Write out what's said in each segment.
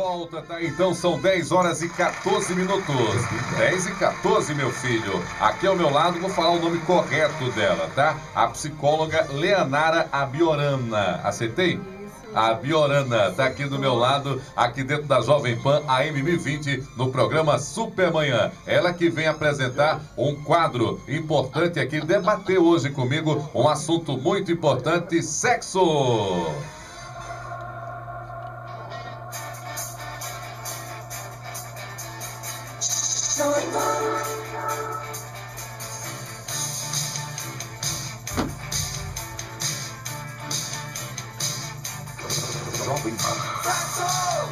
volta, tá? Então são 10 horas e 14 minutos. 10 e 14, meu filho. Aqui ao meu lado, vou falar o nome correto dela, tá? A psicóloga Leanara Abiorana. Acertei? A Biorana está aqui do meu lado, aqui dentro da Jovem Pan, AM 1020, no programa Supermanhã. Ela que vem apresentar um quadro importante aqui, debater hoje comigo um assunto muito importante: sexo.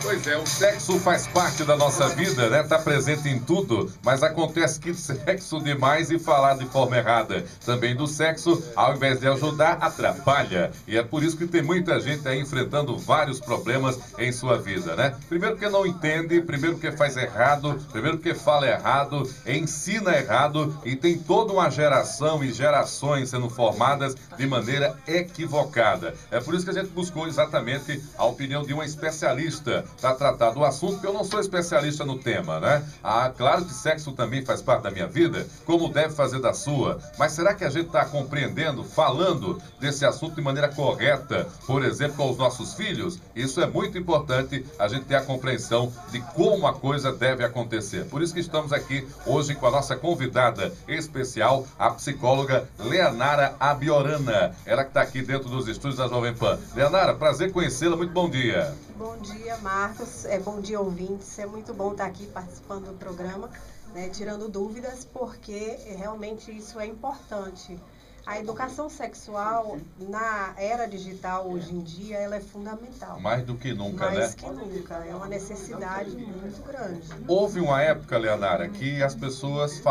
Pois é, o sexo faz parte da nossa vida, né? Tá presente em tudo, mas acontece que sexo demais e falar de forma errada também do sexo, ao invés de ajudar, atrapalha. E é por isso que tem muita gente aí enfrentando vários problemas em sua vida, né? Primeiro porque não entende, primeiro porque faz errado, primeiro porque fala errado, ensina errado e tem toda uma geração e gerações sendo formadas de maneira equivocada. É por isso que a gente buscou exatamente a opinião de uma especialista para tratar do assunto, porque eu não sou especialista no tema, né? Ah, claro que sexo também faz parte da minha vida, como deve fazer da sua. Mas será que a gente está compreendendo, falando desse assunto de maneira correta, por exemplo, com os nossos filhos? Isso é muito importante, a gente ter a compreensão de como a coisa deve acontecer. Por isso que estamos aqui hoje com a nossa convidada especial, a psicóloga Leanara Abiorana. Ela que está aqui dentro dos estúdios da Jovem Pan. Leanara, prazer conhecê-la, muito bom dia. Bom dia, Marcos. Bom dia, ouvintes. É muito bom estar aqui participando do programa, né, tirando dúvidas, porque realmente isso é importante. A educação sexual na era digital hoje em dia, ela é fundamental. Mais do que nunca, né? Mais que nunca. É uma necessidade muito grande. Houve uma época, Leanara, que as pessoas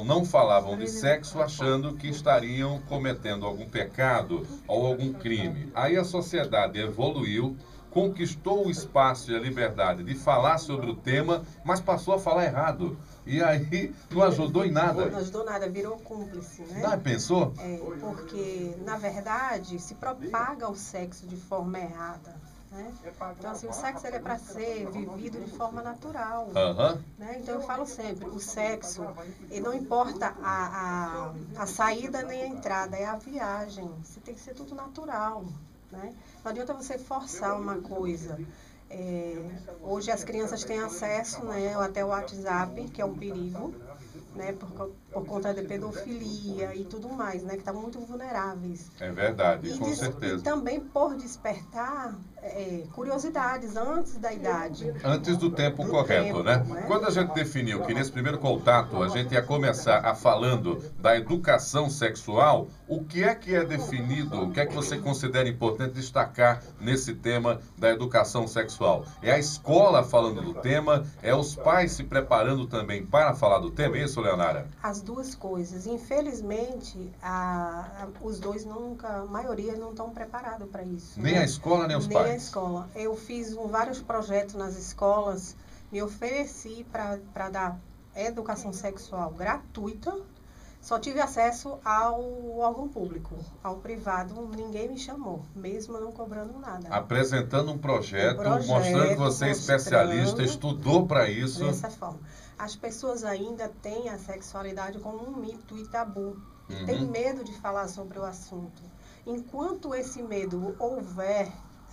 não falavam de sexo achando que estariam cometendo algum pecado ou algum crime. Aí a sociedade evoluiu, conquistou o espaço e a liberdade de falar sobre o tema, mas passou a falar errado. E aí não ajudou em nada. Não ajudou nada, virou cúmplice, né? Não, pensou? Porque, na verdade, se propaga o sexo de forma errada. Né? Então, assim, o sexo ele é para ser vivido de forma natural. Né? Então, eu falo sempre, o sexo, não importa a saída nem a entrada, é a viagem. Você tem que ser tudo natural. Né? Não adianta você forçar uma coisa. Hoje as crianças têm acesso, né, até o WhatsApp, que é um perigo, né, por conta de pedofilia e tudo mais, né, que estão muito vulneráveis. É verdade, com certeza. E também por despertar curiosidades antes da idade. Antes do tempo correto, né? Quando a gente definiu que nesse primeiro contato a gente ia começar falando da educação sexual, o que é definido, o que é que você considera importante destacar nesse tema da educação sexual? É a escola falando do tema? É os pais se preparando também para falar do tema? É isso, Leanara? As duas coisas. Infelizmente, os dois a maioria não estão preparados para isso. Nem a escola, nem os pais? Nem a escola. Eu fiz vários projetos nas escolas, me ofereci para dar educação sexual gratuita. Só tive acesso ao órgão público, ao privado, ninguém me chamou, mesmo não cobrando nada. Apresentando um projeto mostrando que você é especialista, estudou para isso. Dessa forma. As pessoas ainda têm a sexualidade como um mito e tabu. E tem medo de falar sobre o assunto. Enquanto esse medo houver,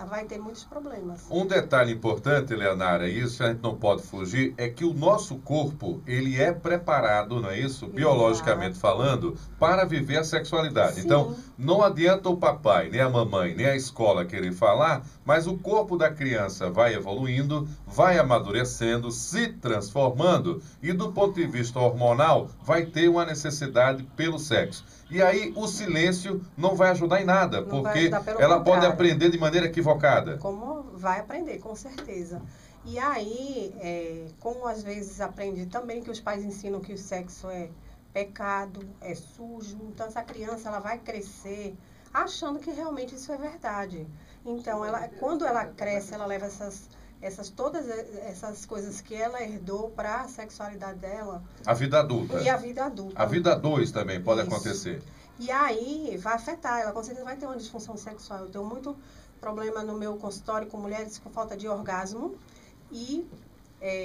vai ter muitos problemas. Um detalhe importante, Leanara, e isso a gente não pode fugir, é que o nosso corpo, ele é preparado, não é isso? Biologicamente falando, para viver a sexualidade. Sim. Então, não adianta o papai, nem a mamãe, nem a escola querer falar, mas o corpo da criança vai evoluindo, vai amadurecendo, se transformando, e do ponto de vista hormonal, vai ter uma necessidade pelo sexo. E aí o silêncio não vai ajudar em nada, porque ela pode aprender de maneira equivocada. Como vai aprender, com certeza. E aí, como às vezes aprende também que os pais ensinam que o sexo é pecado, é sujo, então essa criança ela vai crescer achando que realmente isso é verdade. Então, quando ela cresce, ela leva todas essas coisas que ela herdou para a sexualidade dela. A vida adulta. E a vida adulta. A vida 2 também pode acontecer. E aí vai afetar, ela com certeza vai ter uma disfunção sexual. Eu tenho muito problema no meu consultório com mulheres com falta de orgasmo, e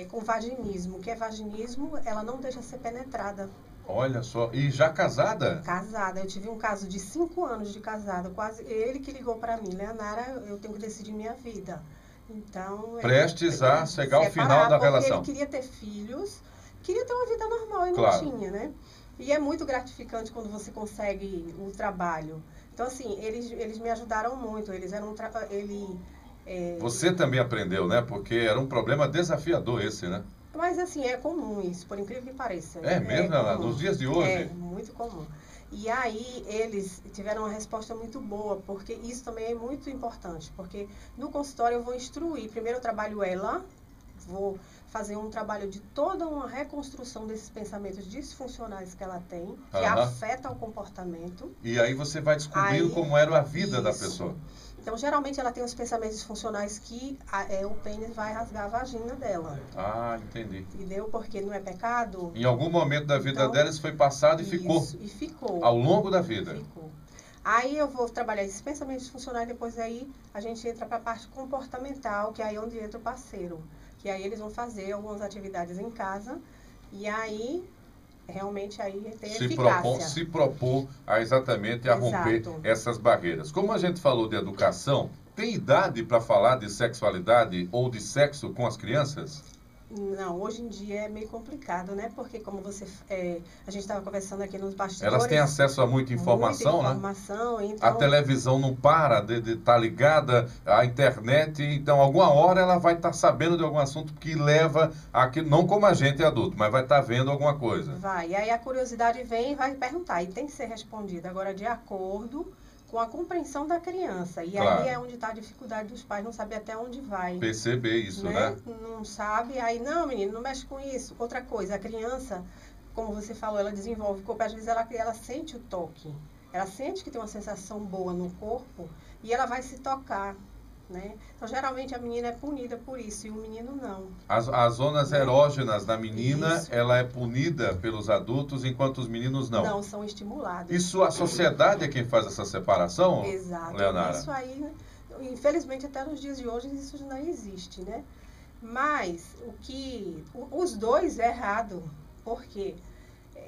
com vaginismo. O que é vaginismo? Ela não deixa ser penetrada. Olha só, e já casada? Casada, eu tive um caso de 5 anos de casada, quase ele que ligou para mim, Leonara, eu tenho que decidir minha vida. Então, prestes a chegar ao final da relação. Ele queria ter filhos, queria ter uma vida normal e não claro. tinha, né? E é muito gratificante quando você consegue o trabalho. Então, assim, eles me ajudaram muito, eles eram Você também aprendeu, né? Porque era um problema desafiador esse, né? Mas, assim, é comum isso, por incrível que pareça. É mesmo, nos dias de hoje? É, muito comum. E aí, eles tiveram uma resposta muito boa, porque isso também é muito importante. Porque no consultório eu vou instruir. Primeiro eu trabalho ela, vou fazer um trabalho de toda uma reconstrução desses pensamentos disfuncionais que ela tem, que afetam o comportamento. E aí você vai descobrindo como era a vida da pessoa. Então, geralmente, ela tem os pensamentos disfuncionais que o pênis vai rasgar a vagina dela. Ah, entendi. Entendeu? Porque não é pecado. Em algum momento da vida dela isso foi passado e ficou. E ficou. Ao longo da vida. Ficou. Aí eu vou trabalhar esses pensamentos disfuncionais, depois aí a gente entra para a parte comportamental, que é aí onde entra o parceiro. Que aí eles vão fazer algumas atividades em casa e aí... realmente aí tem eficácia. Se propor a exatamente a romper essas barreiras. Como a gente falou de educação, tem idade para falar de sexualidade ou de sexo com as crianças? Não, hoje em dia é meio complicado, né? Porque como a gente estava conversando aqui nos bastidores... Elas têm acesso a muita informação, né? Então... A televisão não para de estar ligada à internet, então alguma hora ela vai estar sabendo de algum assunto que leva a que, não como a gente adulto, mas vai estar vendo alguma coisa. Vai, e aí a curiosidade vem e vai perguntar, e tem que ser respondida agora de acordo com a compreensão da criança. E aí é onde está a dificuldade dos pais, não saber até onde vai. Perceber isso, né? Não sabe, aí, não, menino, não mexe com isso. Outra coisa, a criança, como você falou, ela desenvolve o corpo, às vezes ela sente o toque. Ela sente que tem uma sensação boa no corpo e ela vai se tocar, né? Então, geralmente, a menina é punida por isso e o menino não. As zonas erógenas da menina, ela é punida pelos adultos, enquanto os meninos não. Não, são estimulados. Isso, a sociedade é quem faz essa separação, exato. Leonara? Isso aí, infelizmente, até nos dias de hoje, isso não existe, né? Mas, os dois é errado. Por quê?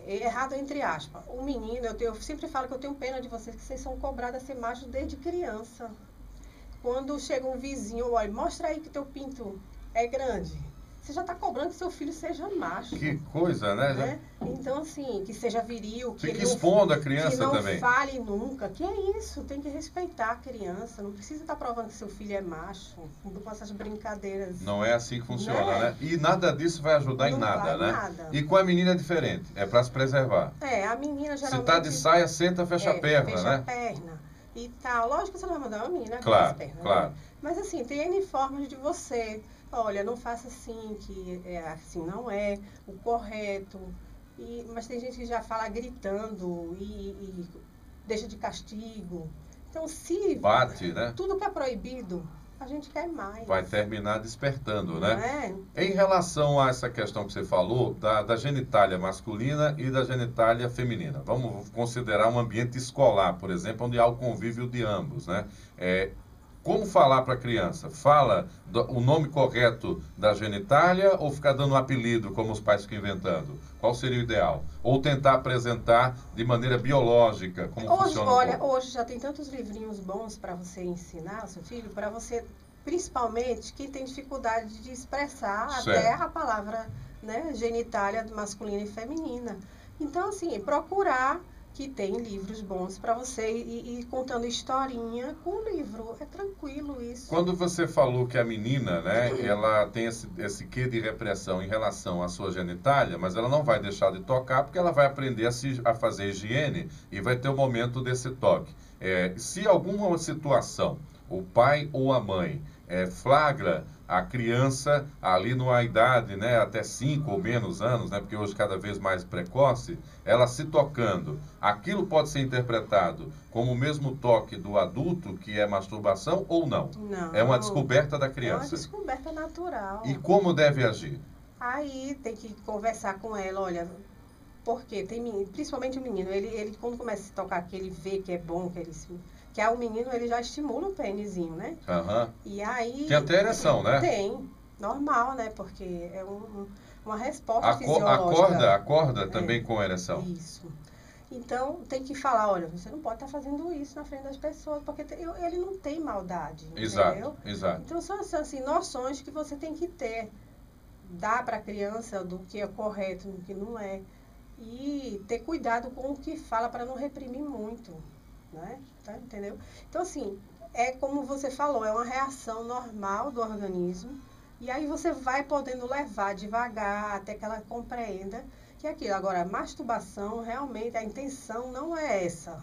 Errado entre aspas. O menino, eu sempre falo que eu tenho pena de vocês, que vocês são cobrados a ser macho desde criança. Quando chega um vizinho, olha, mostra aí que teu pinto é grande. Você já está cobrando que seu filho seja macho. Que coisa, né? Então, assim, que seja viril. Fica expondo a criança também. Que não fale nunca. Que é isso? Tem que respeitar a criança. Não precisa estar provando que seu filho é macho. Com essas brincadeiras. Não é assim que funciona, né? E nada disso vai ajudar em nada, né? Nada. E com a menina é diferente. É para se preservar. A menina geralmente... Se tá de saia, senta, fecha a perna, fecha né? a perna. E tal. Lógico que você não vai mandar uma menina claro, as pernas, claro. Né? Mas assim, tem N formas de você... Olha, não faça assim, que assim não é o correto. Mas tem gente que já fala gritando e deixa de castigo. Então, se bate, né? Tudo que é proibido, a gente quer mais. Vai terminar despertando, né? Não é? Em relação a essa questão que você falou, da genitália masculina e da genitália feminina. Vamos considerar um ambiente escolar, por exemplo, onde há o convívio de ambos, né? Como falar para a criança? Fala o nome correto da genitália ou ficar dando um apelido, como os pais ficam inventando? Qual seria o ideal? Ou tentar apresentar de maneira biológica como funciona o corpo? Hoje já tem tantos livrinhos bons para você ensinar ao seu filho, para você, principalmente, quem tem dificuldade de expressar até a palavra, né, genitália masculina e feminina. Então, assim, procurar... que tem livros bons para você e contando historinha com o livro. É tranquilo isso. Quando você falou que a menina, né, ela tem esse quê de repressão em relação à sua genitália, mas ela não vai deixar de tocar porque ela vai aprender a fazer higiene e vai ter o momento desse toque. Se alguma situação, o pai ou a mãe flagra a criança ali numa idade, né, até 5 ou menos anos, né, porque hoje cada vez mais precoce, ela se tocando, aquilo pode ser interpretado como o mesmo toque do adulto, que é masturbação, ou não? Não. É uma descoberta da criança. É uma descoberta natural. E como deve agir? Aí tem que conversar com ela, olha, porque tem menino, principalmente o menino, ele quando começa a se tocar, que ele vê que é bom, que o menino, ele já estimula o pênisinho, né? Aham. E aí... Tem até ereção, né? Tem. Normal, né? Porque é uma resposta fisiológica. Acorda também com ereção. Isso. Então, tem que falar, olha, você não pode estar fazendo isso na frente das pessoas, porque ele não tem maldade, entendeu? Exato. Então, são assim, noções que você tem que ter. Dar para a criança do que é correto, do que não é. E ter cuidado com o que fala para não reprimir muito, né? Tá? Entendeu? Então, assim, é como você falou, é uma reação normal do organismo. E aí você vai podendo levar devagar até que ela compreenda que é aquilo. Agora, a masturbação, realmente, a intenção não é essa.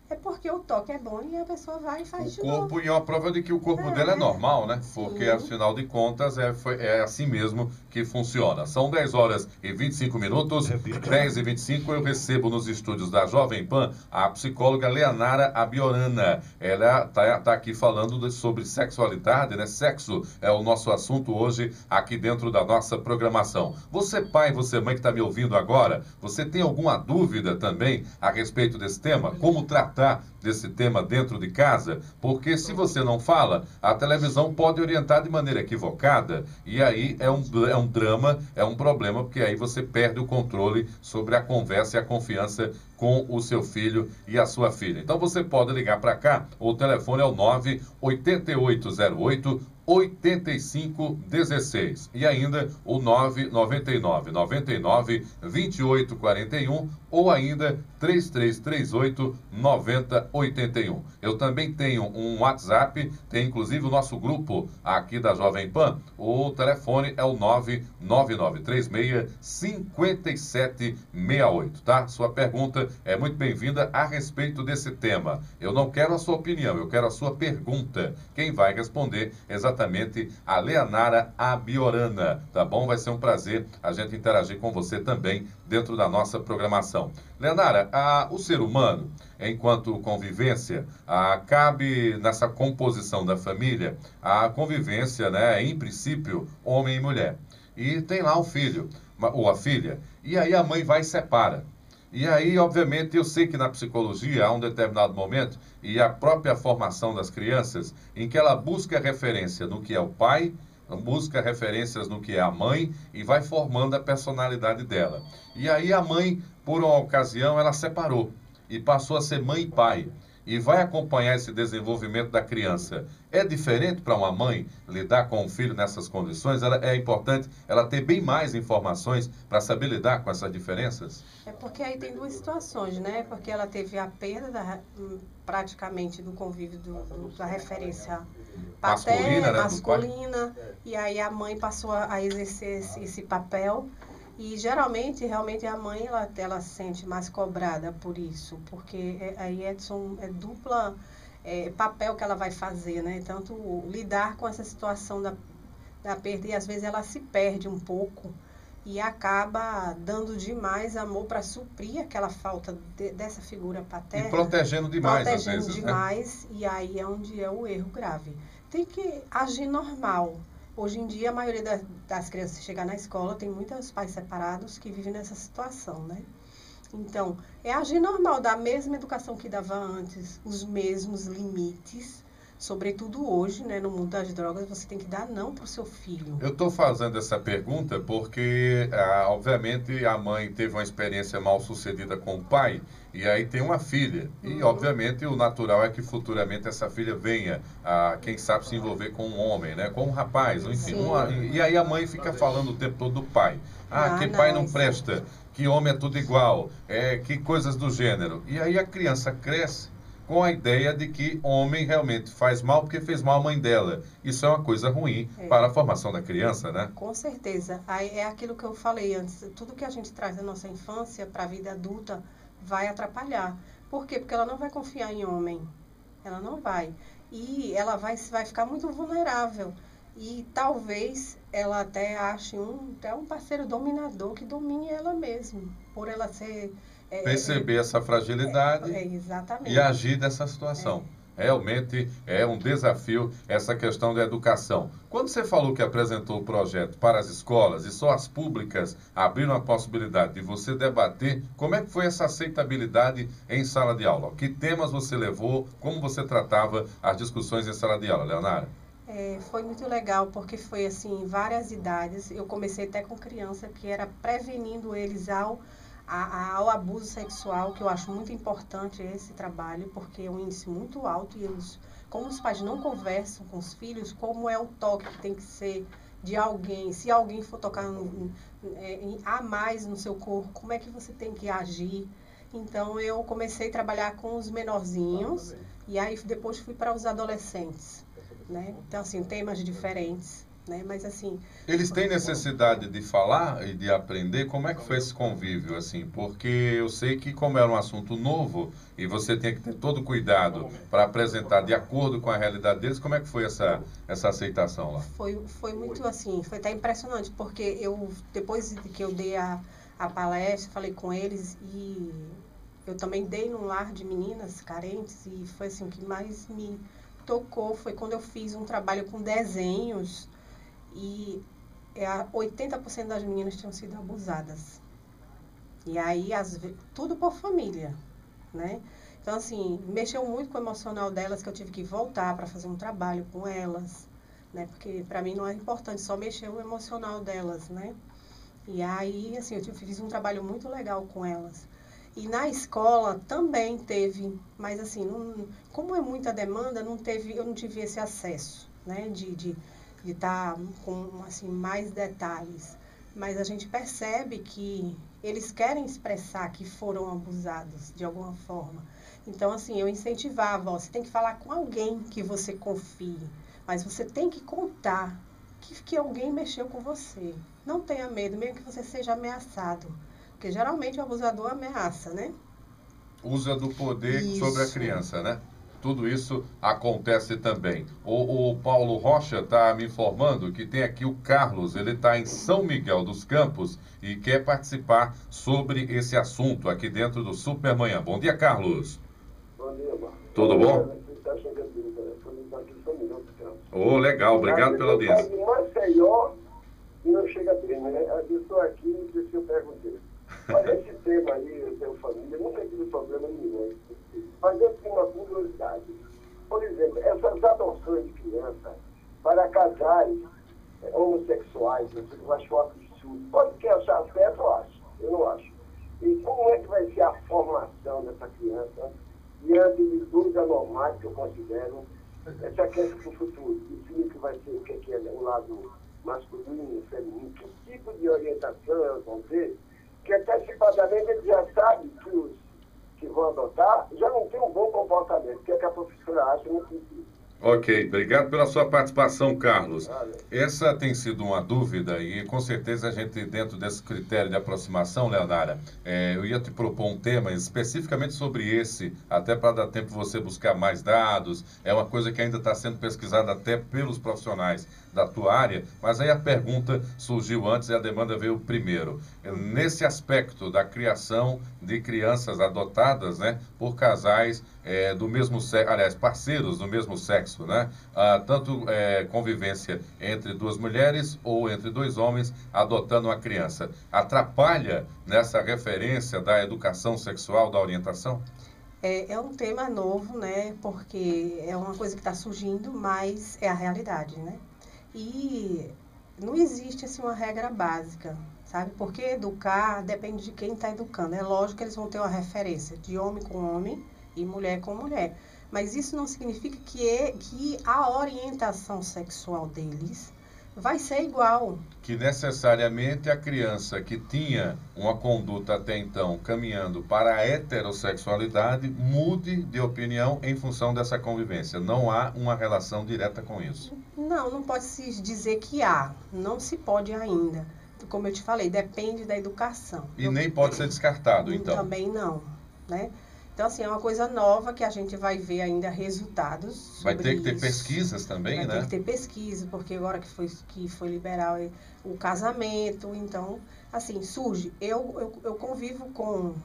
É porque o toque é bom e a pessoa vai e faz de novo. E é uma prova de que o corpo dela é normal, né? Sim. Porque, afinal de contas, é assim mesmo que funciona. São 10 horas e 25 minutos. 10 e 25 eu recebo nos estúdios da Jovem Pan a psicóloga Leanara Abiorana. Ela tá aqui falando sobre sexualidade, né? Sexo é o nosso assunto hoje aqui dentro da nossa programação. Você pai, você mãe que está me ouvindo agora, você tem alguma dúvida também a respeito desse tema? Como tratar desse tema dentro de casa? Porque se você não fala, a televisão pode orientar de maneira equivocada e aí é um drama, é um problema, porque aí você perde o controle sobre a conversa e a confiança com o seu filho e a sua filha. Então você pode ligar para cá, o telefone é o 98808 8516 e ainda o 999 99 2841 ou ainda 3338 9081. Eu também tenho um WhatsApp, tem inclusive o nosso grupo aqui da Jovem Pan. O telefone é o 99936 5768, tá? Sua pergunta é muito bem-vinda a respeito desse tema. Eu não quero a sua opinião, eu quero a sua pergunta. Quem vai responder exatamente a Leanara Abiorana, tá bom? Vai ser um prazer a gente interagir com você também dentro da nossa programação. Leanara, o ser humano, enquanto convivência, cabe nessa composição da família a convivência, né, em princípio, homem e mulher. E tem lá o filho, ou a filha, e aí a mãe vai e separa. E aí, obviamente, eu sei que na psicologia há um determinado momento, e a própria formação das crianças, em que ela busca referência no que é o pai, busca referências no que é a mãe, e vai formando a personalidade dela. E aí a mãe, por uma ocasião, ela separou, e passou a ser mãe e pai, e vai acompanhar esse desenvolvimento da criança. É diferente para uma mãe lidar com o filho nessas condições? É importante ela ter bem mais informações para saber lidar com essas diferenças? É porque aí tem duas situações, né? Porque ela teve a perda praticamente do convívio da referência paterna, masculina, e aí a mãe passou a exercer esse papel. E geralmente, realmente, a mãe ela se sente mais cobrada por isso, porque aí é dupla papel que ela vai fazer, né? Tanto lidar com essa situação da perda, e às vezes ela se perde um pouco e acaba dando demais amor para suprir aquela falta dessa figura paterna. E protegendo demais, às vezes. Protegendo demais, né? E aí é onde é o erro grave. Tem que agir normal. Hoje em dia, a maioria das crianças que chegam na escola, tem muitos pais separados que vivem nessa situação, né? Então, é agir normal, dar a mesma educação que dava antes, os mesmos limites, sobretudo hoje, né, no mundo das drogas, você tem que dar não para o seu filho. Eu estou fazendo essa pergunta porque, obviamente, a mãe teve uma experiência mal sucedida com o pai, e aí tem uma filha. E, obviamente, o natural é que futuramente essa filha venha quem sabe, se envolver com um homem, né? Com um rapaz, enfim. E aí a mãe fica falando o tempo todo do pai. Que pai não presta, que homem é tudo igual, que coisas do gênero. E aí a criança cresce com a ideia de que homem realmente faz mal porque fez mal a mãe dela. Isso é uma coisa ruim para a formação da criança, né? Com certeza. Aí é aquilo que eu falei antes. Tudo que a gente traz da nossa infância para a vida adulta vai atrapalhar. Por quê? Porque ela não vai confiar em homem. Ela não vai. E ela vai ficar muito vulnerável. E talvez ela até ache um parceiro dominador que domine ela mesma. Por ela ser... perceber essa fragilidade exatamente. E agir dessa situação. Realmente é um desafio essa questão da educação. Quando você falou que apresentou o projeto para as escolas e só as públicas abriram a possibilidade de você debater, como é que foi essa aceitabilidade em sala de aula? Que temas você levou? Como você tratava as discussões em sala de aula, Leonara? Foi muito legal, porque foi assim, várias idades. Eu comecei até com criança, que era prevenindo eles ao abuso sexual, que eu acho muito importante esse trabalho, porque é um índice muito alto e como os pais não conversam com os filhos, como é o toque que tem que ser de alguém, se alguém for tocar a mais no seu corpo, como é que você tem que agir. Então eu comecei a trabalhar com os menorzinhos e aí depois fui para os adolescentes, né? Então assim, temas diferentes, né? Mas assim, eles têm necessidade de falar e de aprender. Como é que foi esse convívio, assim? Porque eu sei que como era um assunto novo e você tinha que ter todo o cuidado para apresentar de acordo com a realidade deles, como é que foi essa aceitação lá? Foi muito assim, foi até impressionante, porque depois de que eu dei a palestra, falei com eles e eu também dei num lar de meninas carentes e foi assim, o que mais me tocou foi quando eu fiz um trabalho com desenhos e 80% das meninas tinham sido abusadas. E aí, tudo por família, né? Então, assim, mexeu muito com o emocional delas, que eu tive que voltar para fazer um trabalho com elas, né? Porque para mim não é importante só mexer o emocional delas, né? E aí, assim, eu fiz um trabalho muito legal com elas. E na escola também teve, mas assim, como é muita demanda, eu não tive esse acesso, né? De estar com assim, mais detalhes. Mas a gente percebe que eles querem expressar que foram abusados de alguma forma. Então, assim, eu incentivava, você tem que falar com alguém que você confie, mas você tem que contar que alguém mexeu com você. Não tenha medo, mesmo que você seja ameaçado. Porque geralmente o abusador ameaça, né? Usa do poder sobre a criança, né? Tudo isso acontece também. O Paulo Rocha está me informando que tem aqui o Carlos, ele está em São Miguel dos Campos e quer participar sobre esse assunto aqui dentro do Supermanhã. Bom dia, Carlos. Bom dia, Marcos. Tudo bom? Oh, legal, obrigado pela audiência. Eu saio de Maceió e não chega bem, né? Eu estou aqui e por isso que eu perguntei. Mas esse tema aí, eu tenho família, nunca tive problema nenhum. Mas eu tenho uma curiosidade. Por exemplo, essas adoções de crianças para casais homossexuais, eu acho um absurdo. Pode que achar certo, eu acho. Eu não acho. E como é que vai ser a formação dessa criança diante de dois anormais que eu considero? Essa questão do futuro, define que vai ser o que é o lado masculino, feminino, que tipo de orientação elas vão ter, que antecipadamente eles já sabem que os que vão adotar já não têm um bom comportamento, que é que a professora acha no sentido. Ok, obrigado pela sua participação, Carlos. Essa tem sido uma dúvida e com certeza a gente, dentro desse critério de aproximação, Leonara, eu ia te propor um tema especificamente sobre esse, até para dar tempo você buscar mais dados. É uma coisa que ainda está sendo pesquisada até pelos profissionais da tua área, mas aí a pergunta surgiu antes e a demanda veio primeiro. Nesse aspecto da criação de crianças adotadas, né, por casais do mesmo sexo, aliás, parceiros do mesmo sexo, né? Tanto convivência entre duas mulheres ou entre dois homens adotando uma criança. Atrapalha nessa referência da educação sexual, da orientação? É um tema novo, né? Porque é uma coisa que está surgindo, mas é a realidade, né? E não existe assim uma regra básica, sabe? Porque educar depende de quem está educando. É lógico que eles vão ter uma referência de homem com homem e mulher com mulher. Mas isso não significa que a orientação sexual deles vai ser igual. Que necessariamente a criança que tinha uma conduta até então caminhando para a heterossexualidade mude de opinião em função dessa convivência. Não há uma relação direta com isso. Não pode se dizer que há. Não se pode ainda. Como eu te falei, depende da educação. E nem pode ser descartado, então. Também não, né? Então, assim, é uma coisa nova que a gente vai ver ainda resultados sobre Vai ter que ter isso. Pesquisas também, né? Vai ter que ter pesquisa, porque agora que foi liberar o casamento, então, assim, surge. Eu convivo com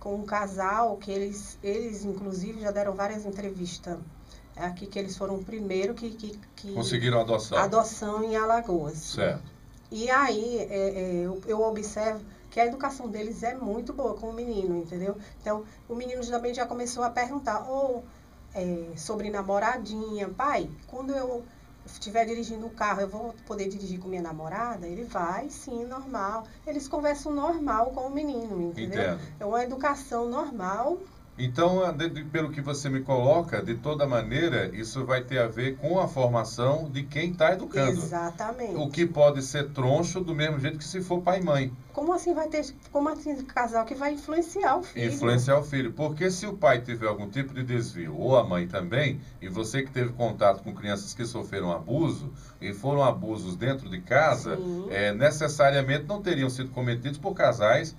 um casal que eles, inclusive, já deram várias entrevistas aqui, que eles foram o primeiro que conseguiram adoção. Adoção em Alagoas. Certo. E aí, eu observo que a educação deles é muito boa com o menino, entendeu? Então, o menino também já começou a perguntar, sobre namoradinha. Pai, quando estiver dirigindo o carro, eu vou poder dirigir com minha namorada? Ele vai, sim, normal. Eles conversam normal com o menino, entendeu? Entendo. É uma educação normal. Então, pelo que você me coloca, de toda maneira, isso vai ter a ver com a formação de quem está educando. Exatamente. O que pode ser troncho do mesmo jeito que se for pai e mãe. Como assim casal que vai influenciar o filho? Influenciar o filho. Porque se o pai tiver algum tipo de desvio, ou a mãe também, e você que teve contato com crianças que sofreram abuso, e foram abusos dentro de casa, necessariamente não teriam sido cometidos por casais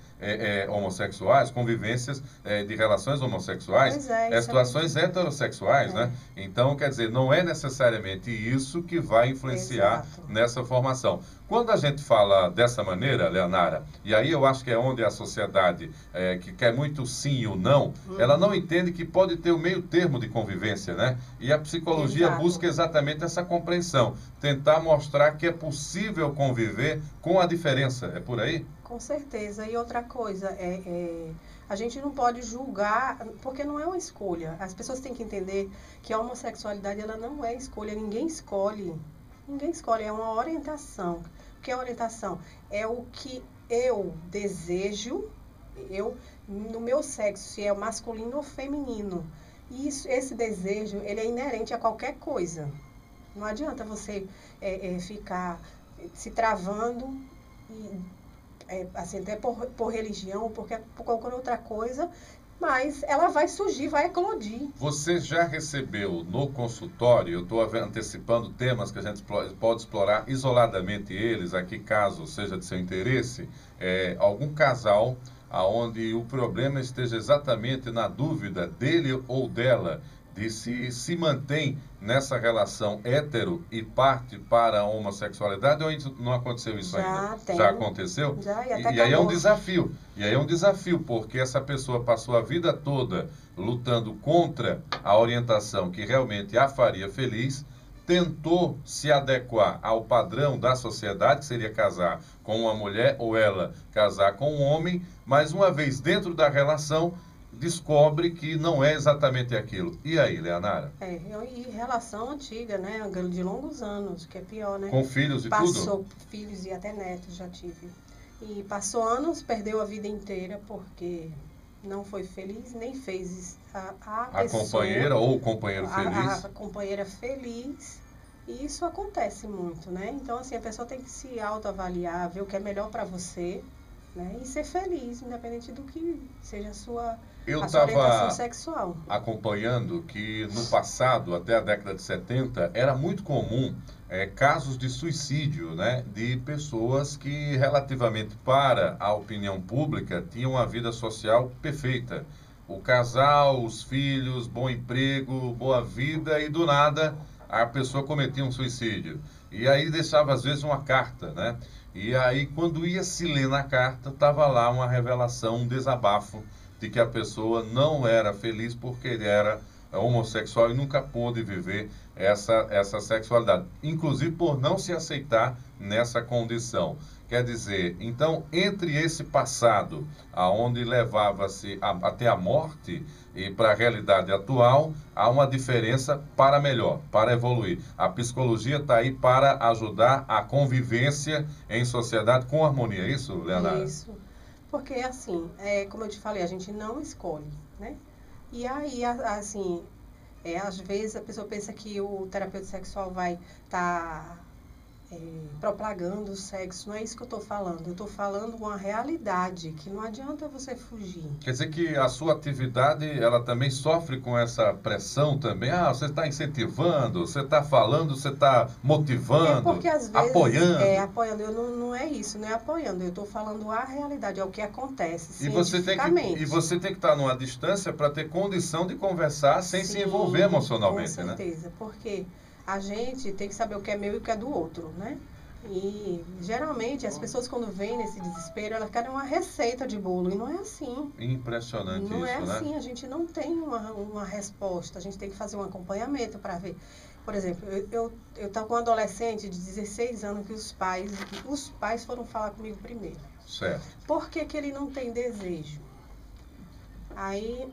homossexuais, convivências de relações homossexuais, situações heterossexuais, né? Então, quer dizer, não é necessariamente isso que vai influenciar nessa formação. Quando a gente fala dessa maneira, Leonara, e aí eu acho que é onde a sociedade, que quer muito sim ou não, ela não entende que pode ter o meio termo de convivência, né? E a psicologia busca exatamente essa compreensão, tentar mostrar que é possível conviver com a diferença. É por aí? Com certeza. E outra coisa, a gente não pode julgar, porque não é uma escolha. As pessoas têm que entender que a homossexualidade ela não é escolha, ninguém escolhe. Ninguém escolhe, é uma orientação. O que é orientação? É o que eu desejo, no meu sexo, se é masculino ou feminino. E esse desejo, ele é inerente a qualquer coisa. Não adianta você ficar se travando, assim, até por religião, ou por qualquer outra coisa, mas ela vai surgir, vai eclodir. Você já recebeu no consultório, eu estou antecipando temas que a gente pode explorar isoladamente eles, aqui caso seja de seu interesse, algum casal onde o problema esteja exatamente na dúvida dele ou dela, de se mantém nessa relação hétero e parte para a homossexualidade, ou não aconteceu isso ainda? Já aconteceu? E aí é um desafio. E aí é um desafio, porque essa pessoa passou a vida toda lutando contra a orientação que realmente a faria feliz, tentou se adequar ao padrão da sociedade, que seria casar com uma mulher, ou ela casar com um homem, mas uma vez dentro da relação, descobre que não é exatamente aquilo. E aí, Leonara? E relação antiga, né? De longos anos, que é pior, né? Com filhos e tudo? Passou filhos e até netos já tive. E passou anos, perdeu a vida inteira porque não foi feliz, nem fez a companheira ou o companheiro feliz. A companheira feliz. E isso acontece muito, né? Então, assim, a pessoa tem que se autoavaliar, ver o que é melhor para você, né? E ser feliz, independente do que seja a sua orientação sexual. Acompanhando que no passado, até a década de 70, era muito comum casos de suicídio, né, de pessoas que, relativamente para a opinião pública, tinham uma vida social perfeita. O casal, os filhos, bom emprego, boa vida, e do nada a pessoa cometia um suicídio. E aí deixava, às vezes, uma carta, né? E aí, quando ia se ler na carta, estava lá uma revelação, um desabafo de que a pessoa não era feliz porque ele era homossexual e nunca pôde viver essa sexualidade. Inclusive por não se aceitar nessa condição. Quer dizer, então, entre esse passado, aonde levava-se até a morte, e para a realidade atual, há uma diferença para melhor, para evoluir. A psicologia está aí para ajudar a convivência em sociedade com harmonia. É isso, Leonara? Isso. Porque, assim, como eu te falei, a gente não escolhe, né? E aí, assim, às vezes a pessoa pensa que o terapeuta sexual vai estar propagando o sexo. Não é isso que eu estou falando. Eu estou falando uma realidade, que não adianta você fugir. Quer dizer que a sua atividade, ela também sofre com essa pressão também? Você está incentivando, você está falando, você está motivando, porque, às vezes, apoiando. Apoiando. Não é isso, não é apoiando. Eu estou falando a realidade, é o que acontece e você tem que estar numa distância para ter condição de conversar sem se envolver emocionalmente, né? Com certeza, porque a gente tem que saber o que é meu e o que é do outro, né? E, geralmente, as pessoas, quando vêm nesse desespero, elas querem uma receita de bolo. E não é assim. Impressionante isso, né? Não é assim. A gente não tem uma resposta. A gente tem que fazer um acompanhamento para ver. Por exemplo, eu estou com um adolescente de 16 anos que os pais foram falar comigo primeiro. Certo. Por que ele não tem desejo? Aí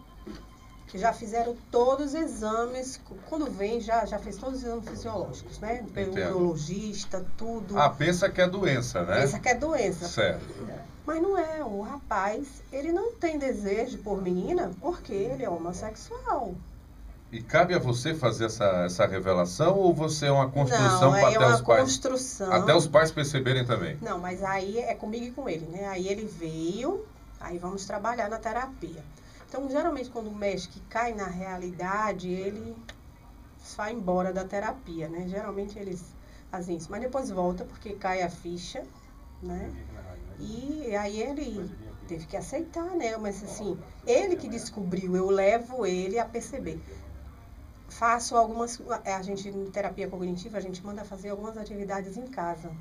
já fizeram todos os exames, quando vem já fez todos os exames fisiológicos, né? Pelo urologista, tudo. Ah, pensa que é doença, né? Pensa que é doença. Certo. Mas não é, o rapaz, ele não tem desejo por menina porque ele é homossexual. E cabe a você fazer essa revelação ou você é uma construção para até os pais? Construção. Até os pais perceberem também? Não, mas aí é comigo e com ele, né? Aí ele veio, aí vamos trabalhar na terapia. Então, geralmente, quando o médico cai na realidade, ele vai embora da terapia, né? Geralmente eles fazem isso. Mas depois volta, porque cai a ficha, né? E aí ele teve que aceitar, né? Mas assim, ele que descobriu, eu levo ele a perceber. Faço algumas... A gente, em terapia cognitiva, a gente manda fazer algumas atividades em casa.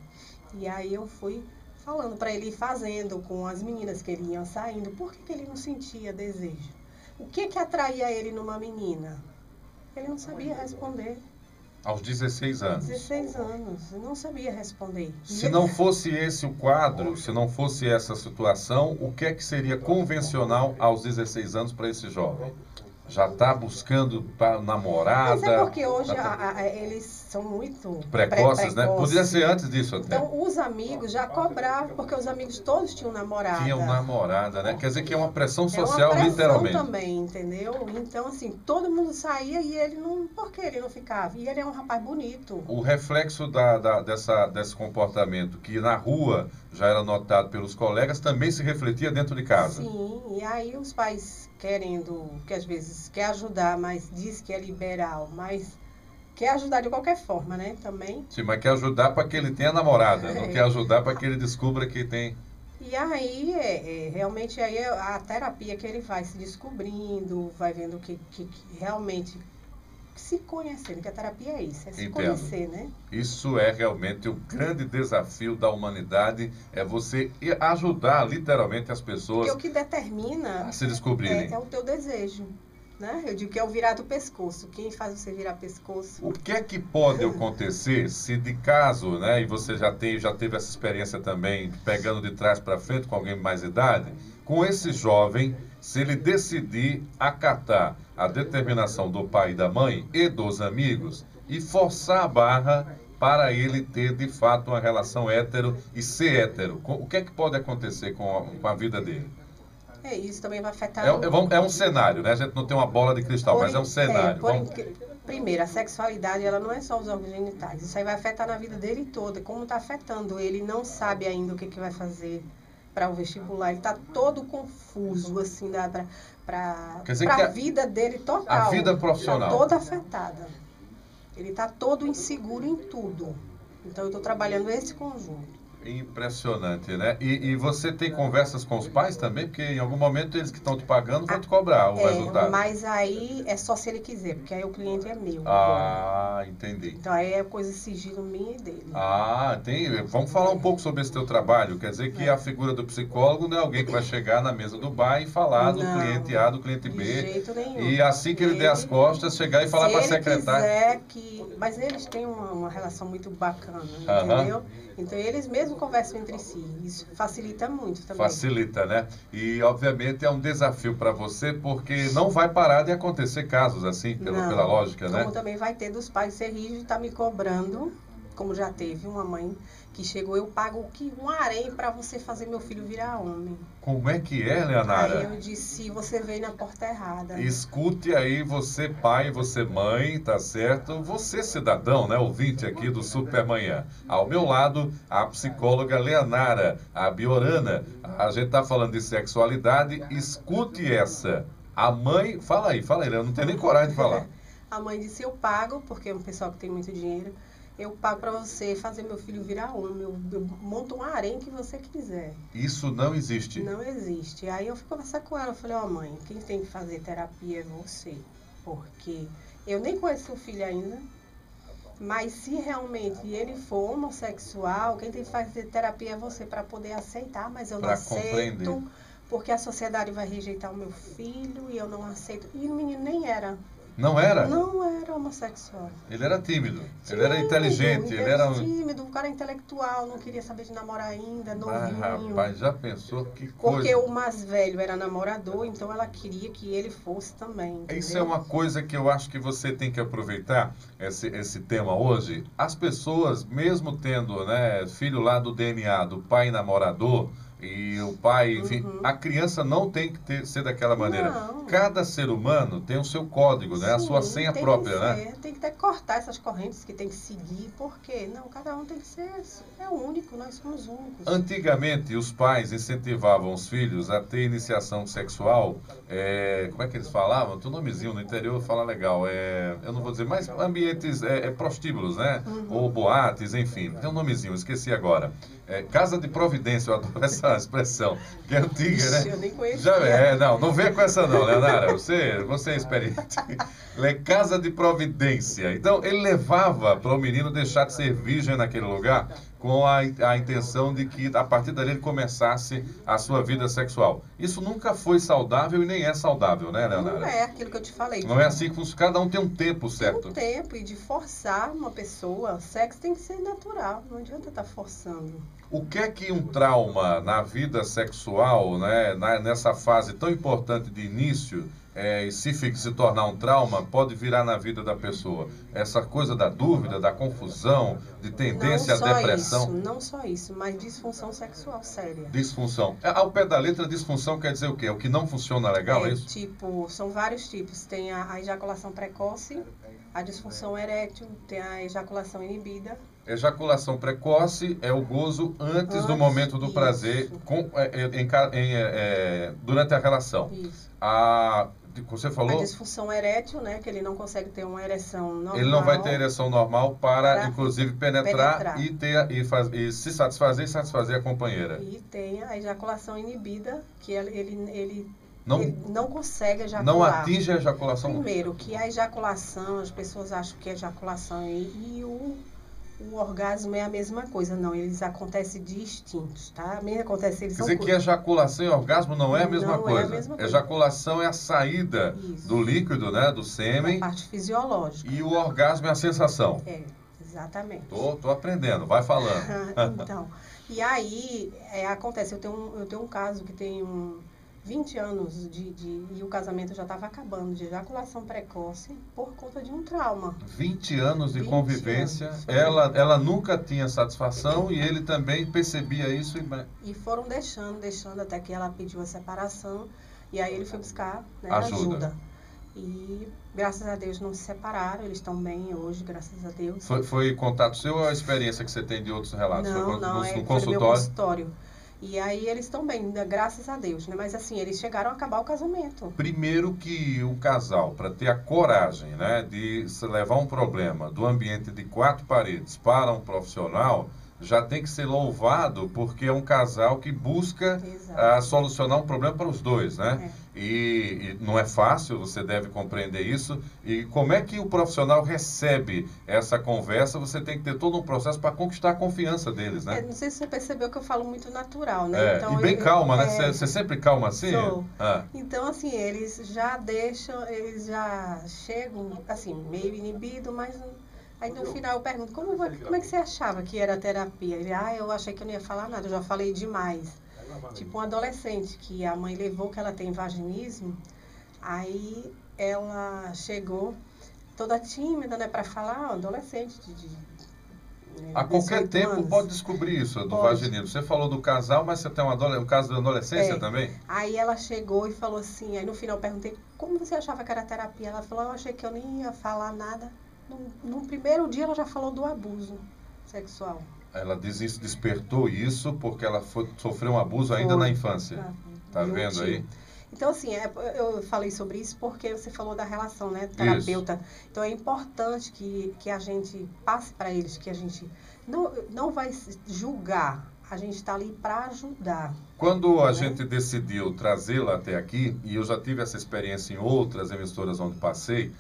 E aí eu fui falando para ele ir fazendo com as meninas que ele ia saindo. Por que ele não sentia desejo? O que atraía ele numa menina? Ele não sabia responder. Aos 16 anos. 16 anos, eu não sabia responder. Se não fosse esse o quadro, se não fosse essa situação, o que é que seria convencional aos 16 anos para esse jovem? Já está buscando para namorada? Mas é porque hoje eles são muito precoces, né? Podia ser antes disso até. Então, os amigos já cobravam, porque os amigos todos tinham namorada. Tinham namorada, né? Quer dizer que é uma pressão social, é uma pressão literalmente. Também, entendeu? Então, assim, todo mundo saía e ele não... Por que ele não ficava? E ele é um rapaz bonito. O reflexo desse comportamento, que na rua já era notado pelos colegas, também se refletia dentro de casa. Sim, e aí os pais querendo, que às vezes quer ajudar, mas diz que é liberal, mas quer ajudar de qualquer forma, né, também. Sim, mas quer ajudar para que ele tenha namorada, não quer ajudar para que ele descubra que tem... E aí, realmente, aí é a terapia que ele vai se descobrindo, vai vendo que realmente... se conhecer, porque a terapia é isso, é se conhecer, né? Isso é realmente o grande desafio da humanidade, é você ajudar literalmente as pessoas... Porque o que determina a se descobrirem. É o teu desejo, né? Eu digo que é o virar do pescoço, quem faz você virar pescoço... O que é que pode acontecer se de caso, né, e você já teve essa experiência também, pegando de trás para frente com alguém de mais idade, com esse jovem, se ele decidir acatar a determinação do pai e da mãe e dos amigos e forçar a barra para ele ter, de fato, uma relação hétero e ser hétero. O que é que pode acontecer com a vida dele? Isso também vai afetar... É um cenário, né? A gente não tem uma bola de cristal, mas é um cenário. Primeiro, a sexualidade, ela não é só os órgãos genitais. Isso aí vai afetar na vida dele toda. Como está afetando ele, não sabe ainda o que vai fazer para o vestibular. Ele está todo confuso, assim, para a vida dele total. A vida profissional. Está toda afetada. Ele está todo inseguro em tudo. Então, eu estou trabalhando esse conjunto. Impressionante, né? E você tem conversas com os pais também? Porque em algum momento eles que estão te pagando vão te cobrar o resultado. Mas aí é só se ele quiser, porque aí o cliente é meu. Entendi. Então aí é coisa de sigilo minha e dele. Vamos falar um pouco sobre esse teu trabalho. Quer dizer que a figura do psicólogo não é alguém que vai chegar na mesa do bar e falar do cliente A, do cliente B. De jeito nenhum. E assim que ele der as costas, chegar e falar para a secretária. Mas eles têm uma relação muito bacana, entendeu? Então, eles mesmos conversam entre si. Isso facilita muito também. Facilita, né? E, obviamente, é um desafio para você, porque não vai parar de acontecer casos assim, pela lógica, né? Como também vai ter dos pais ser rígidos e tá me cobrando, como já teve uma mãe que chegou, eu pago um harém para você fazer meu filho virar homem. Como é que é, Leonara? Aí eu disse, você veio na porta errada. Escute aí, você pai, você mãe, tá certo? Você cidadão, né, ouvinte aqui do Supermanhã. Ao meu lado, a psicóloga Leonara, a Biorana. A gente tá falando de sexualidade, escute essa. A mãe, fala aí, eu não tenho nem coragem de falar. A mãe disse, eu pago, porque é um pessoal que tem muito dinheiro. Eu pago para você fazer meu filho virar homem. Eu monto um harém que você quiser. Isso não existe? Não existe. Aí eu fui conversar com ela. Eu falei, mãe, quem tem que fazer terapia é você. Porque eu nem conheço o filho ainda. Mas se realmente ele for homossexual, quem tem que fazer terapia é você para poder aceitar. Mas eu não aceito. Compreender. Porque a sociedade vai rejeitar o meu filho e eu não aceito. E o menino nem era Não era? Não era homossexual. Ele era tímido, ele era inteligente, ele era tímido, um cara intelectual, não queria saber de namorar ainda, novinho. Mas, rapaz, já pensou que coisa... Porque o mais velho era namorador, então ela queria que ele fosse também, entendeu? Isso é uma coisa que eu acho que você tem que aproveitar, esse tema hoje. As pessoas, mesmo tendo, né, filho lá do DNA, do pai namorador, e o pai, enfim, a criança não tem que ser daquela maneira. Não. Cada ser humano tem o seu código, né? A sua senha própria, né? Tem que ter que cortar essas correntes que tem que seguir, porque não, cada um tem que ser, é único, nós somos únicos. Antigamente, os pais incentivavam os filhos a ter iniciação sexual, como é que eles falavam? Tem um nomezinho no interior, fala legal, eu não vou dizer, mas ambientes, prostíbulos, né? Ou boates, enfim, tem um nomezinho, esqueci agora. Casa de providência, eu adoro essa expressão, que é antiga, né? Eu nem conhecia. Não venha com essa não, Leonara, você é experiente. Casa de providência. Então, ele levava para o menino deixar de ser virgem naquele lugar com a intenção de que, a partir dali, ele começasse a sua vida sexual. Isso nunca foi saudável e nem é saudável, né, Leonara? Não é aquilo que eu te falei. Não é assim que cada um tem um tempo certo. Tem um tempo, e de forçar uma pessoa, sexo tem que ser natural, não adianta estar forçando. O que é que um trauma na vida sexual, né, nessa fase tão importante de início, e se tornar um trauma, pode virar na vida da pessoa? Essa coisa da dúvida, da confusão, de tendência à depressão? Não só isso, mas disfunção sexual séria. Disfunção. Ao pé da letra, disfunção quer dizer o quê? O que não funciona legal, é isso? Tipo, são vários tipos. Tem a ejaculação precoce, a disfunção erétil, tem a ejaculação inibida. Ejaculação precoce é o gozo antes do momento do prazer durante a relação. Isso. Você falou? A disfunção erétil, né, que ele não consegue ter uma ereção normal. Ele não vai ter ereção normal para inclusive, penetrar. E se satisfazer e satisfazer a companheira. E tem a ejaculação inibida, que ele não consegue ejacular. Não atinge a ejaculação? Primeiro, que a ejaculação, as pessoas acham que a ejaculação e o orgasmo é a mesma coisa. Não, eles acontecem distintos, tá? Acontece, eles Quer dizer que ejaculação e orgasmo não é a mesma coisa? Não é a mesma coisa. Ejaculação é a saída do líquido, né, do sêmen. A parte fisiológica. E o orgasmo é a sensação. Exatamente. Tô aprendendo, vai falando. Então, e aí acontece, eu tenho um caso que tem 20 anos e o casamento já estava acabando, de ejaculação precoce por conta de um trauma. 20 anos de convivência, ela nunca tinha satisfação e ele também percebia isso. E foram deixando até que ela pediu a separação e aí ele foi buscar, né, ajuda. E graças a Deus não se separaram, eles estão bem hoje, graças a Deus. Foi contato seu ou a experiência que você tem de outros relatos? Não, no foi no meu consultório. E aí eles estão bem, graças a Deus, né? Mas assim, eles chegaram a acabar o casamento. Primeiro que o casal, para ter a coragem, né, de levar um problema do ambiente de 4 paredes para um profissional, já tem que ser louvado, porque é um casal que busca solucionar um problema para os dois, né? E não é fácil, você deve compreender isso. E como é que o profissional recebe essa conversa? Você tem que ter todo um processo para conquistar a confiança deles, né? Não sei se você percebeu que eu falo muito natural, né? Então, e bem calma, né? Você sempre calma assim? Sou. Então, assim, eles já chegam, assim, meio inibido, mas... Aí no final eu pergunto, como é que você achava que era terapia? Ele, eu achei que eu não ia falar nada, eu já falei demais. Tipo um adolescente que a mãe levou, que ela tem vaginismo, aí ela chegou toda tímida, né, para falar, adolescente a qualquer tempo anos. Pode descobrir isso do vaginismo. Você falou do casal, mas você tem um caso de adolescência também? Aí ela chegou e falou assim, aí no final eu perguntei, como você achava que era terapia? Ela falou, eu achei que eu nem ia falar nada. No primeiro dia ela já falou do abuso sexual. Ela despertou isso porque ela sofreu um abuso ainda na infância. Tá vendo aí? Então, assim, eu falei sobre isso porque você falou da relação, né, terapeuta. Isso. Então, é importante que a gente passe para eles, que a gente não vai julgar, a gente está ali para ajudar. Quando a gente decidiu trazê-la até aqui, e eu já tive essa experiência em outras emissoras onde passei,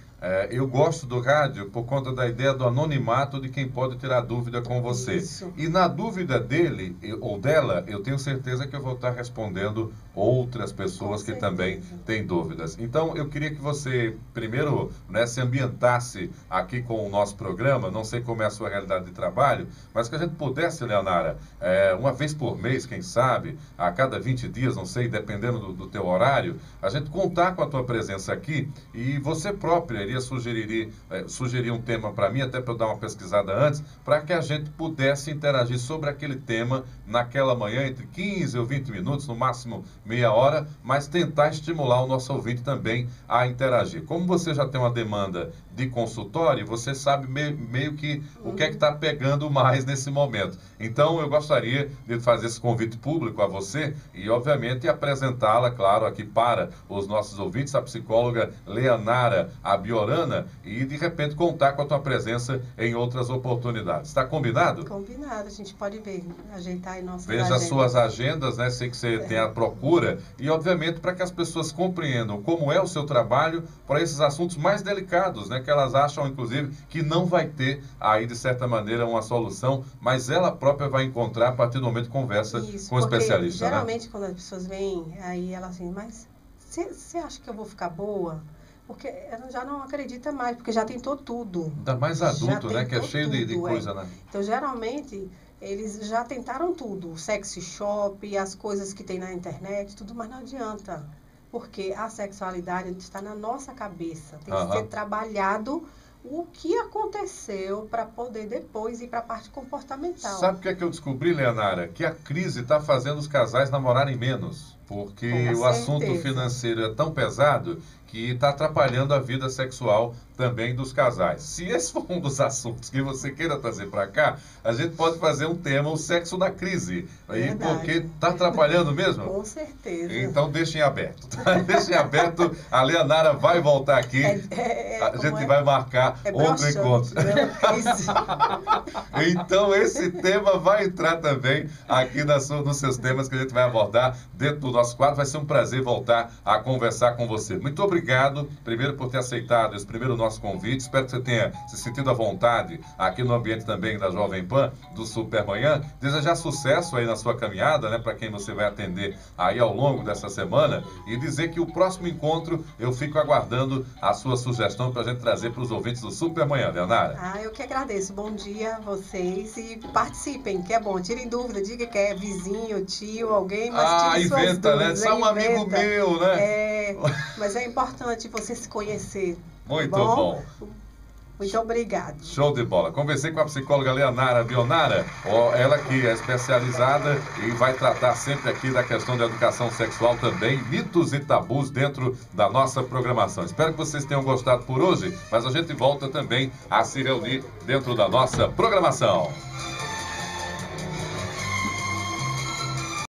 Eu gosto do rádio por conta da ideia do anonimato de quem pode tirar dúvida com você. Isso. E na dúvida dele ou dela, eu tenho certeza que eu vou estar respondendo outras pessoas que também têm dúvidas. Então, eu queria que você, primeiro, né, se ambientasse aqui com o nosso programa. Não sei como é a sua realidade de trabalho, mas que a gente pudesse, Leonara, uma vez por mês, quem sabe, a cada 20 dias, não sei, dependendo do teu horário, a gente contar com a tua presença aqui e você própria iria sugerir um tema para mim, até para eu dar uma pesquisada antes, para que a gente pudesse interagir sobre aquele tema naquela manhã, entre 15 ou 20 minutos, no máximo meia hora, mas tentar estimular o nosso ouvinte também a interagir. Como você já tem uma demanda de consultório, você sabe meio que o que é que está pegando mais nesse momento. Então, eu gostaria de fazer esse convite público a você e, obviamente, apresentá-la, claro, aqui para os nossos ouvintes, a psicóloga Leonara Abiorana, e, de repente, contar com a tua presença em outras oportunidades. Está combinado? Combinado, a gente pode ver, ajeitar aí nossas agendas. Veja as suas agendas, né? Sei que você tem a procura e, obviamente, para que as pessoas compreendam como é o seu trabalho para esses assuntos mais delicados, né? Que elas acham, inclusive, que não vai ter aí, de certa maneira, uma solução, mas ela própria vai encontrar a partir do momento que conversa com o especialista. Geralmente, né? Quando as pessoas vêm, aí elas assim, mas você acha que eu vou ficar boa? Porque ela já não acredita mais, porque já tentou tudo. Ainda mais adulto, né? Que é cheio de coisa, né? Então, geralmente, eles já tentaram tudo. O sexy shop, as coisas que tem na internet, tudo, mas não adianta. Porque a sexualidade está na nossa cabeça. Tem que ser trabalhado o que aconteceu para poder depois ir para a parte comportamental. Sabe o que é que eu descobri, Leonara? Que a crise está fazendo os casais namorarem menos. Porque o assunto financeiro é tão pesado que está atrapalhando a vida sexual também dos casais. Se esse for um dos assuntos que você queira trazer para cá, a gente pode fazer um tema, o sexo da crise. Aí, porque está atrapalhando mesmo? Com certeza. Então, deixem aberto. Deixem aberto. A Leonara vai voltar aqui. A gente vai marcar outro encontro. Então, esse tema vai entrar também aqui nos seus temas que a gente vai abordar dentro do nosso quadro. Vai ser um prazer voltar a conversar com você. Muito obrigado, primeiro, por ter aceitado esse primeiro nosso convite. Espero que você tenha se sentido à vontade aqui no ambiente também da Jovem Pan, do Supermanhã. Desejar sucesso aí na sua caminhada, né, para quem você vai atender aí ao longo dessa semana, e dizer que o próximo encontro eu fico aguardando a sua sugestão para a gente trazer para os ouvintes do Supermanhã, Leonara. Eu que agradeço. Bom dia a vocês e participem, que é bom. Tirem dúvida, diga que é vizinho, tio, alguém, mas tirem suas inventa, dúvidas, né? Só um amigo meu, né? Mas é importante você se conhecer. Muito bom. Muito obrigado. Show de bola. Conversei com a psicóloga Leonara Abiorana, ela que é especializada e vai tratar sempre aqui da questão da educação sexual também, mitos e tabus dentro da nossa programação. Espero que vocês tenham gostado por hoje, mas a gente volta também a se reunir dentro da nossa programação.